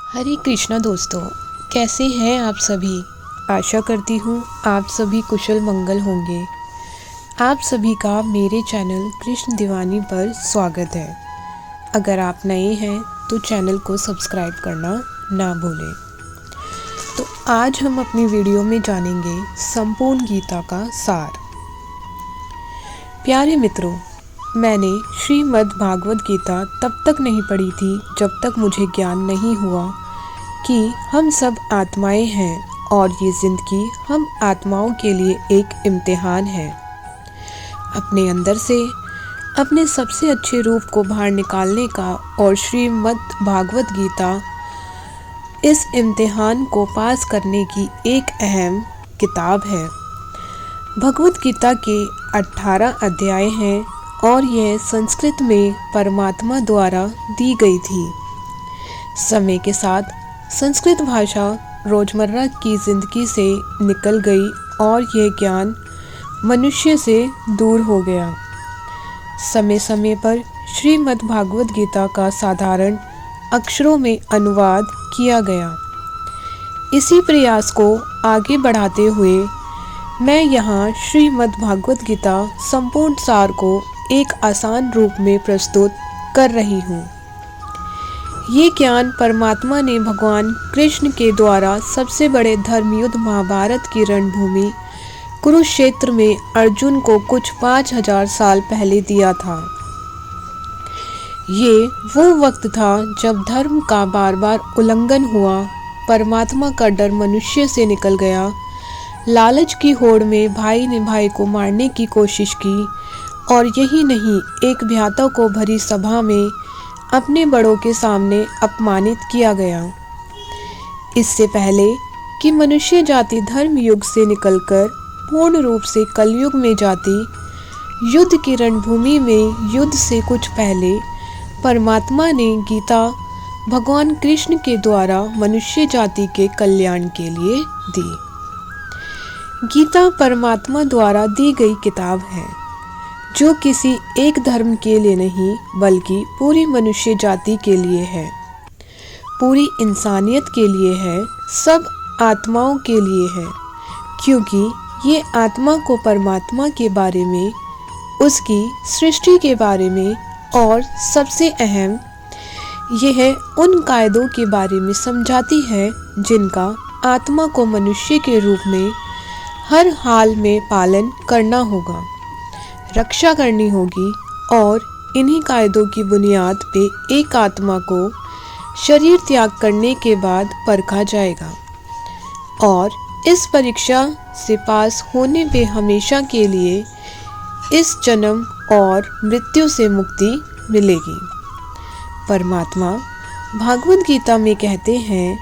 हरे कृष्णा दोस्तों, कैसे हैं आप सभी। आशा करती हूँ आप सभी कुशल मंगल होंगे। आप सभी का मेरे चैनल कृष्ण दीवानी पर स्वागत है। अगर आप नए हैं तो चैनल को सब्सक्राइब करना ना भूलें। तो आज हम अपनी वीडियो में जानेंगे संपूर्ण गीता का सार। प्यारे मित्रों, मैंने श्रीमद् भागवत गीता तब तक नहीं पढ़ी थी जब तक मुझे ज्ञान नहीं हुआ कि हम सब आत्माएं हैं और ये ज़िंदगी हम आत्माओं के लिए एक इम्तिहान है। अपने अंदर से अपने सबसे अच्छे रूप को बाहर निकालने का और श्रीमद् भागवत गीता इस इम्तिहान को पास करने की एक अहम किताब है। भगवत गीता के 18 अध्याय हैं और यह संस्कृत में परमात्मा द्वारा दी गई थी। समय के साथ संस्कृत भाषा रोज़मर्रा की ज़िंदगी से निकल गई और यह ज्ञान मनुष्य से दूर हो गया। समय समय पर श्रीमद् भागवत गीता का साधारण अक्षरों में अनुवाद किया गया। इसी प्रयास को आगे बढ़ाते हुए मैं यहाँ श्रीमद् भागवत गीता संपूर्ण सार को एक आसान रूप में प्रस्तुत कर रही हूँ। ये ज्ञान परमात्मा ने भगवान कृष्ण के द्वारा सबसे बड़े धर्मयुद्ध महाभारत की रणभूमि कुरुक्षेत्र में अर्जुन को कुछ 5000 साल पहले दिया था। ये वो वक्त था जब धर्म का बार बार उल्लंघन हुआ, परमात्मा का डर मनुष्य से निकल गया, लालच की होड़ में भाई ने भाई को मारने की कोशिश की और यही नहीं, एक भ्याता को भरी सभा में अपने बड़ों के सामने अपमानित किया गया। इससे पहले कि मनुष्य जाति धर्म युग से निकलकर पूर्ण रूप से कलयुग में जाती, युद्ध की रणभूमि में युद्ध से कुछ पहले परमात्मा ने गीता भगवान कृष्ण के द्वारा मनुष्य जाति के कल्याण के लिए दी। गीता परमात्मा द्वारा दी गई किताब है जो किसी एक धर्म के लिए नहीं बल्कि पूरी मनुष्य जाति के लिए है, पूरी इंसानियत के लिए है, सब आत्माओं के लिए है। क्योंकि ये आत्मा को परमात्मा के बारे में, उसकी सृष्टि के बारे में और सबसे अहम यह उन कायदों के बारे में समझाती है जिनका आत्मा को मनुष्य के रूप में हर हाल में पालन करना होगा, रक्षा करनी होगी और इन्हीं कायदों की बुनियाद पे एक आत्मा को शरीर त्याग करने के बाद परखा जाएगा और इस परीक्षा से पास होने पे हमेशा के लिए इस जन्म और मृत्यु से मुक्ति मिलेगी। परमात्मा भागवत गीता में कहते हैं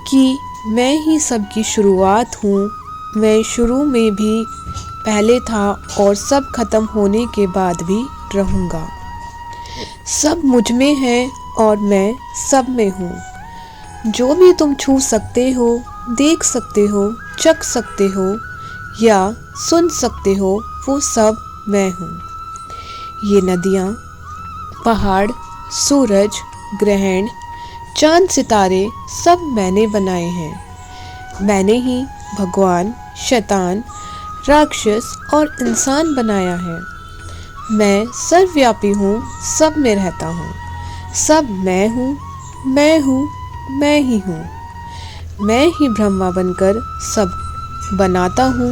कि मैं ही सबकी शुरुआत हूँ, मैं शुरू में भी पहले था और सब खत्म होने के बाद भी रहूँगा। सब मुझ में है और मैं सब में हूँ। जो भी तुम छू सकते हो, देख सकते हो, चख सकते हो या सुन सकते हो, वो सब मैं हूँ। ये नदियाँ, पहाड़, सूरज, ग्रहण, चांद, सितारे सब मैंने बनाए हैं। मैंने ही भगवान, शैतान, राक्षस और इंसान बनाया है। मैं सर्वव्यापी हूँ, सब में रहता हूँ, सब मैं हूँ, मैं हूँ, मैं ही हूँ। मैं ही ब्रह्मा बनकर सब बनाता हूँ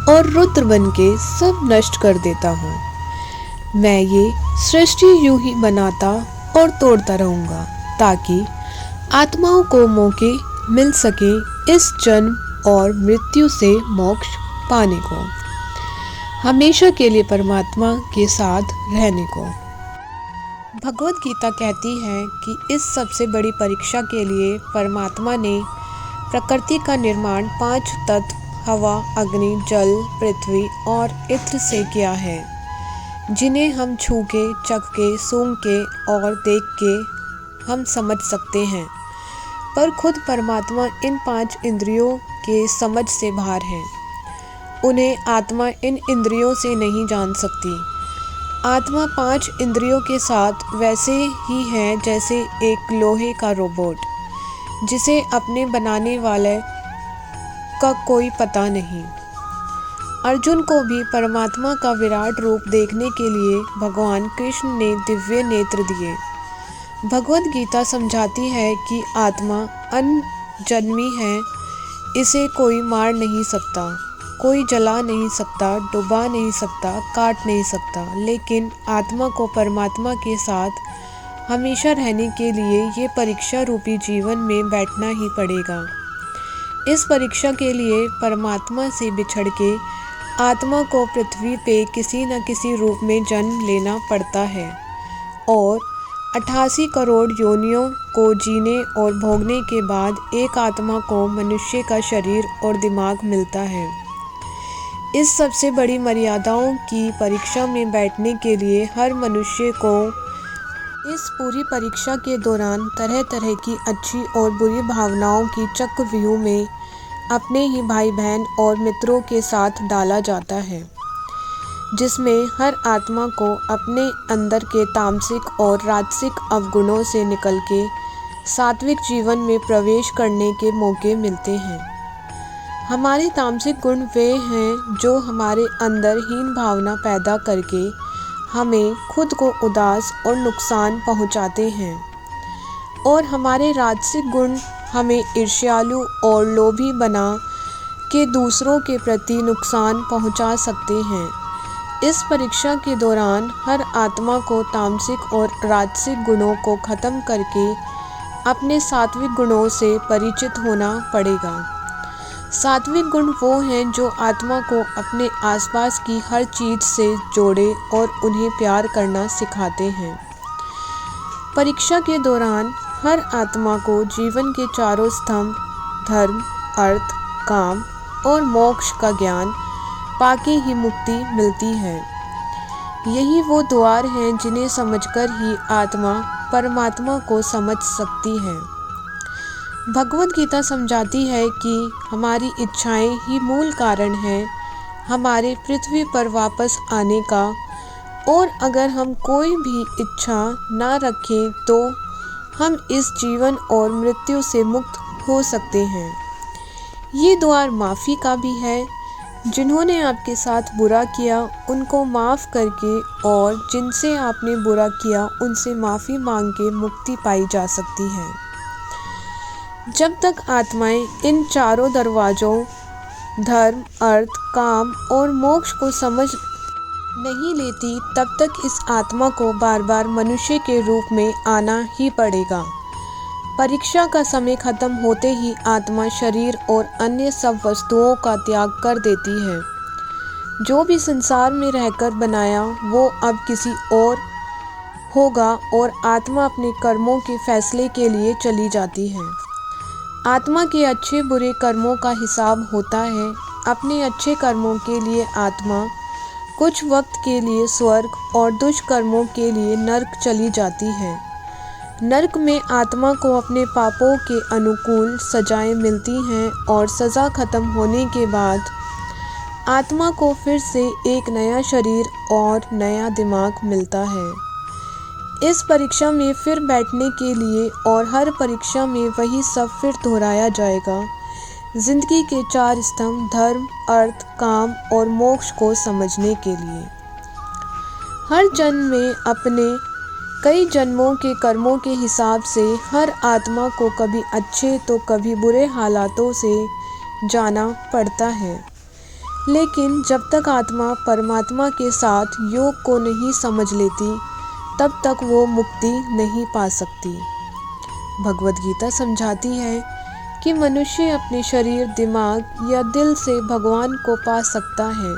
और रुद्र बन के सब नष्ट कर देता हूँ। मैं ये सृष्टि यूं ही बनाता और तोड़ता रहूँगा ताकि आत्माओं को मौके मिल सके इस जन्म और मृत्यु से मोक्ष पाने को, हमेशा के लिए परमात्मा के साथ रहने को। भगवत गीता कहती है कि इस सबसे बड़ी परीक्षा के लिए परमात्मा ने प्रकृति का निर्माण 5 तत्व हवा, अग्नि, जल, पृथ्वी और इत्र से किया है, जिन्हें हम छू के, चख के, सूंघ के और देख के हम समझ सकते हैं। पर खुद परमात्मा इन 5 इंद्रियों के समझ से बाहर है। उन्हें आत्मा इन इंद्रियों से नहीं जान सकती। आत्मा 5 इंद्रियों के साथ वैसे ही है जैसे एक लोहे का रोबोट। जिसे अपने बनाने वाले का कोई पता नहीं। अर्जुन को भी परमात्मा का विराट रूप देखने के लिए भगवान कृष्ण ने दिव्य नेत्र दिए। भगवद गीता समझाती है कि आत्मा अनजन्मी है, इसे कोई मार नहीं सकता, कोई जला नहीं सकता, डुबा नहीं सकता, काट नहीं सकता, लेकिन आत्मा को परमात्मा के साथ हमेशा रहने के लिए ये परीक्षा रूपी जीवन में बैठना ही पड़ेगा। इस परीक्षा के लिए परमात्मा से बिछड़ के आत्मा को पृथ्वी पे किसी न किसी रूप में जन्म लेना पड़ता है और 88 करोड़ योनियों को जीने और भोगने के बाद एक आत्मा को मनुष्य का शरीर और दिमाग मिलता है। इस सबसे बड़ी मर्यादाओं की परीक्षा में बैठने के लिए हर मनुष्य को इस पूरी परीक्षा के दौरान तरह तरह की अच्छी और बुरी भावनाओं की चक्रव्यूह में अपने ही भाई बहन और मित्रों के साथ डाला जाता है, जिसमें हर आत्मा को अपने अंदर के तामसिक और राजसिक अवगुणों से निकल के सात्विक जीवन में प्रवेश करने के मौके मिलते हैं। हमारे तामसिक गुण वे हैं जो हमारे अंदर हीन भावना पैदा करके हमें खुद को उदास और नुकसान पहुंचाते हैं, और हमारे राजसिक गुण हमें ईर्ष्यालु और लोभी बना के दूसरों के प्रति नुकसान पहुंचा सकते हैं। इस परीक्षा के दौरान हर आत्मा को तामसिक और राजसिक गुणों को खत्म करके अपने सात्विक गुणों से परिचित होना पड़ेगा। सात्विक गुण वो हैं जो आत्मा को अपने आसपास की हर चीज़ से जोड़े और उन्हें प्यार करना सिखाते हैं। परीक्षा के दौरान हर आत्मा को जीवन के चारों स्तंभ धर्म, अर्थ, काम और मोक्ष का ज्ञान पाके ही मुक्ति मिलती है। यही वो द्वार हैं जिन्हें समझकर ही आत्मा परमात्मा को समझ सकती है। भगवद गीता समझाती है कि हमारी इच्छाएं ही मूल कारण हैं हमारे पृथ्वी पर वापस आने का, और अगर हम कोई भी इच्छा ना रखें तो हम इस जीवन और मृत्यु से मुक्त हो सकते हैं। ये द्वार माफ़ी का भी है। जिन्होंने आपके साथ बुरा किया उनको माफ़ करके और जिनसे आपने बुरा किया उनसे माफ़ी मांग के मुक्ति पाई जा सकती है। जब तक आत्माएं इन चारों दरवाज़ों धर्म, अर्थ, काम और मोक्ष को समझ नहीं लेती, तब तक इस आत्मा को बार बार मनुष्य के रूप में आना ही पड़ेगा। परीक्षा का समय खत्म होते ही आत्मा शरीर और अन्य सब वस्तुओं का त्याग कर देती है। जो भी संसार में रहकर बनाया वो अब किसी और होगा और आत्मा अपने कर्मों के फैसले के लिए चली जाती है। आत्मा के अच्छे बुरे कर्मों का हिसाब होता है। अपने अच्छे कर्मों के लिए आत्मा कुछ वक्त के लिए स्वर्ग और दुष्कर्मों के लिए नरक चली जाती है। नरक में आत्मा को अपने पापों के अनुकूल सजाएं मिलती हैं और सज़ा खत्म होने के बाद आत्मा को फिर से एक नया शरीर और नया दिमाग मिलता है। इस परीक्षा में फिर बैठने के लिए और हर परीक्षा में वही सब फिर दोहराया जाएगा। जिंदगी के चार स्तंभ धर्म, अर्थ, काम और मोक्ष को समझने के लिए हर जन्म में अपने कई जन्मों के कर्मों के हिसाब से हर आत्मा को कभी अच्छे तो कभी बुरे हालातों से जाना पड़ता है। लेकिन जब तक आत्मा परमात्मा के साथ योग को नहीं समझ लेती तब तक वो मुक्ति नहीं पा सकती। भगवद गीता समझाती है कि मनुष्य अपने शरीर, दिमाग या दिल से भगवान को पा सकता है।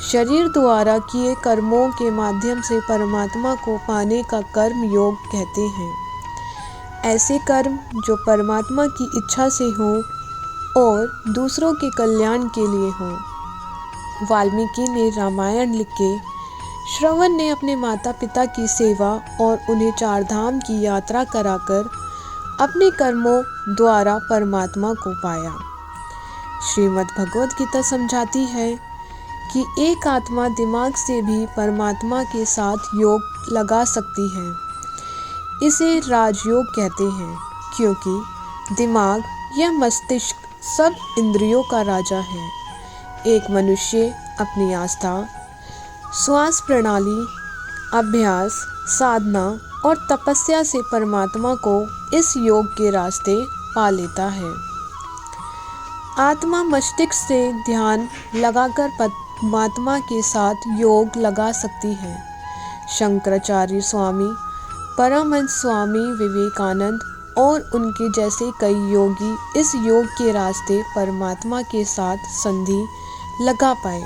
शरीर द्वारा किए कर्मों के माध्यम से परमात्मा को पाने का कर्म योग कहते हैं। ऐसे कर्म जो परमात्मा की इच्छा से हों और दूसरों के कल्याण के लिए हों। वाल्मीकि ने रामायण लिख के, श्रवण ने अपने माता पिता की सेवा और उन्हें चार धाम की यात्रा कराकर अपने कर्मों द्वारा परमात्मा को पाया। श्रीमद् भगवद गीता समझाती है कि एक आत्मा दिमाग से भी परमात्मा के साथ योग लगा सकती है। इसे राजयोग कहते हैं, क्योंकि दिमाग या मस्तिष्क सब इंद्रियों का राजा है। एक मनुष्य अपनी आस्था, श्वास प्रणाली, अभ्यास, साधना और तपस्या से परमात्मा को इस योग के रास्ते पा लेता है। आत्मा मस्तिष्क से ध्यान लगाकर परमात्मा के साथ योग लगा सकती है। शंकराचार्य स्वामी, परमहंस स्वामी विवेकानंद और उनके जैसे कई योगी इस योग के रास्ते परमात्मा के साथ संधि लगा पाए।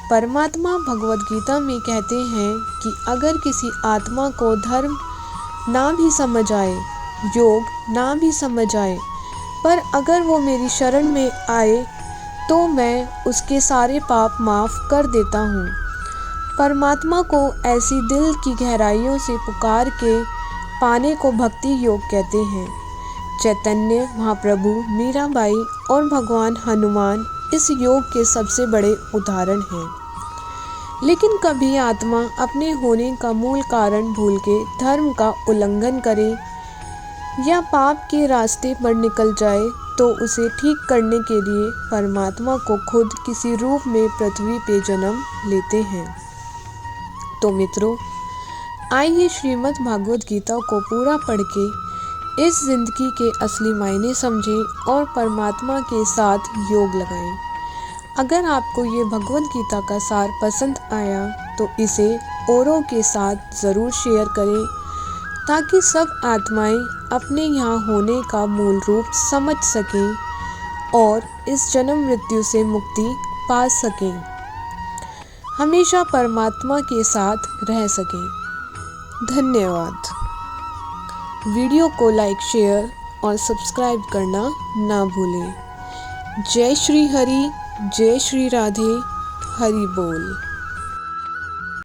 परमात्मा भगवद गीता में कहते हैं कि अगर किसी आत्मा को धर्म ना भी समझ आए, योग ना भी समझ आए, पर अगर वो मेरी शरण में आए तो मैं उसके सारे पाप माफ़ कर देता हूँ। परमात्मा को ऐसी दिल की गहराइयों से पुकार के पाने को भक्ति योग कहते हैं। चैतन्य महाप्रभु, मीराबाई और भगवान हनुमान इस योग के सबसे बड़े उदाहरण हैं। लेकिन कभी आत्मा अपने होने का मूल कारण भूल के धर्म का उल्लंघन करे या पाप के रास्ते पर निकल जाए तो उसे ठीक करने के लिए परमात्मा को खुद किसी रूप में पृथ्वी पे जन्म लेते हैं। तो मित्रों, आइए श्रीमद् भागवत गीता को पूरा पढ़ के इस जिंदगी के असली मायने समझें और परमात्मा के साथ योग लगाएं। अगर आपको ये भगवत गीता का सार पसंद आया तो इसे औरों के साथ ज़रूर शेयर करें ताकि सब आत्माएं अपने यहाँ होने का मूल रूप समझ सकें और इस जन्म मृत्यु से मुक्ति पा सकें, हमेशा परमात्मा के साथ रह सकें। धन्यवाद। वीडियो को लाइक, शेयर और सब्सक्राइब करना ना भूलें। जय श्री हरि, जय श्री राधे, हरि बोल।